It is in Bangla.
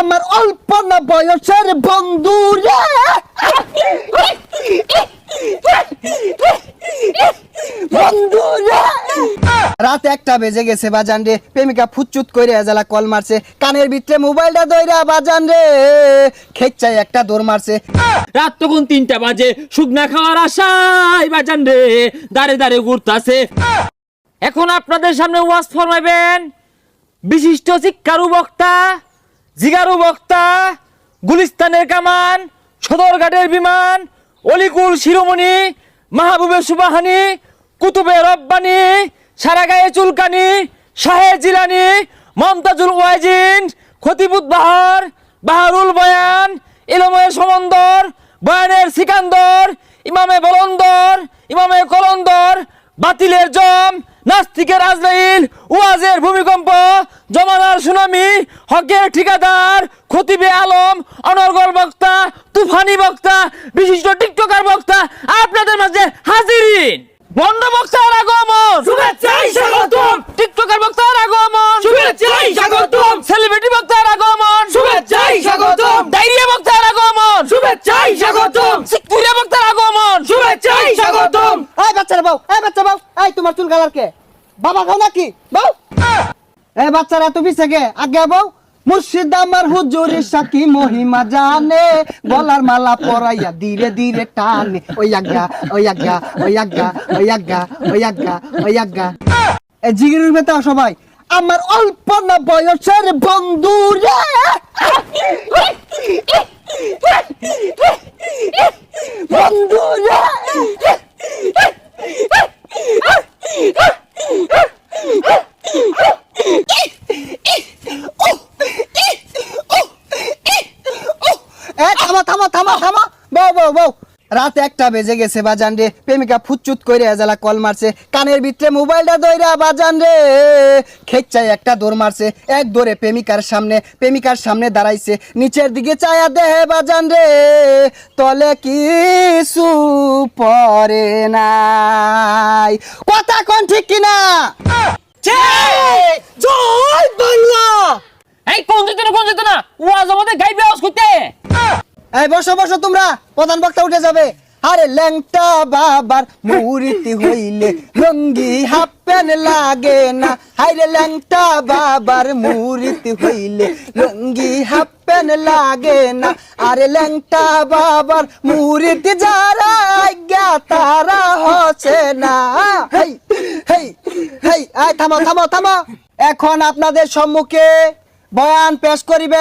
আমার অল্প না বয়সের বন্ধু রে বন্ধু রে। রাত 1টা বেজে গেছে বাজান রে, প্রেমিকা ফুচুত কইরে এজালা কল মারছে, কানের ভিতরে মোবাইলটা দইরা বাজান রে খেচ্চাই একটা দৌড় মারছে। রাত তখন 3টা বাজে, শুকনা খাওয়ার আশায় বাজান রে দাঁড়ে দাঁড়ে ঘুরতাছে। এখন আপনাদের সামনে ওয়াজ ফরমাইবেন বিশিষ্ট শিক্ষারু বক্তা, জিগারু বক্তা, গুলিস্তানের কামান, সদরঘাটের বিমান, অলিকুল শিরোমণি, মাহবুবের সুবাহানি, কুতুবে রব্বানি, সারা গায়ে চুলকানি, শাহে জিলানি, মমতাজুল ওয়াজিন, খতিবুত বাহার, বাহারুল বয়ান, ইলমের সমন্দর, বয়ানের সিকান্দর, ইমামে বলন্দর, ইমামে কলন্দর, বাতিলের জম, নাস্তিকের আজরাইল, ওয়াজের ভূমিকম্প, জমানার সুনামি, হকের ঠিকাদার, খতিবে আলম, অনর্গল বক্তা, তুফানি বক্তা, বিশিষ্ট টিকটকার বক্তা আপনাদের মাঝে হাজিরিন। বন্ড বক্তার আগমন, শুভেচ্ছায় স্বাগতম। টিকটকার বক্তার আগমন, শুভেচ্ছায় স্বাগতম। সেলিব্রিটি বক্তার আগমন, শুভেচ্ছায় স্বাগতম। ডায়রিয়া বক্তার আগমন, শুভেচ্ছায় স্বাগতম। সিকুরিয়া বক্তার আগমন, শুভেচ্ছায় স্বাগতম। এই বাচ্চারা বাউ, এই বাচ্চা বাউ, এই তোমার চুল কালার কে? বাবা খাও নাকি বাউ? এই বাচ্চারা তুমি থেকে আগে বাউ। মুর্শিদ আমার হুজুরের সাকি মহিমা জানে, গলার মালা পরাইয়া ধীরে ধীরে টানে। ওই আজ্ঞা ওই আজ্ঞা ওই আজ্ঞা ওই আজ্ঞা ওই আজ্ঞা ওই আজ্ঞা। এই জিগিরের বেতা সবাই আমার অল্প না বয়সের বন্ধু রে বন্ধু রে। রাত 1টা বেজে গেছে বাজান রে, প্রেমিকা ফুচুত কইরে এজালা কল মারছে, কানের ভিতরে মোবাইলটা দইরা বাজান রে খেচ্চাই একটা দৌড় মারছে। এক দৌড়ে প্রেমিকার সামনে দাঁড়াইছে, নিচের দিকে চায়া দেহে বাজান রে তলে কিছু পরে নাই। কথা কোন ঠিক কিনা? জয় বাংলা। এই কোন যেত না ওয়াজ আমাদের গাইবে আওয়াজ করতে। এই বসো বসো তোমরা, প্রধান বক্তা উঠে যাবে। আরে ল্যাংটা বাবার মুরিতি হইলে লঙ্গি হাফ প্যান্ট লাগে না। হাইরে ল্যাংটা বাবার মুরিতি হইলে লঙ্গি হাফ প্যান্ট লাগে না। আরে ল্যাংটা বাবার মুরিতি যারা আজ্ঞা তারা হচ্ছে না। হেই হেই হেই, আয় থামো থামো থামো। এখন আপনাদের সম্মুখে বয়ান পেশ করিবে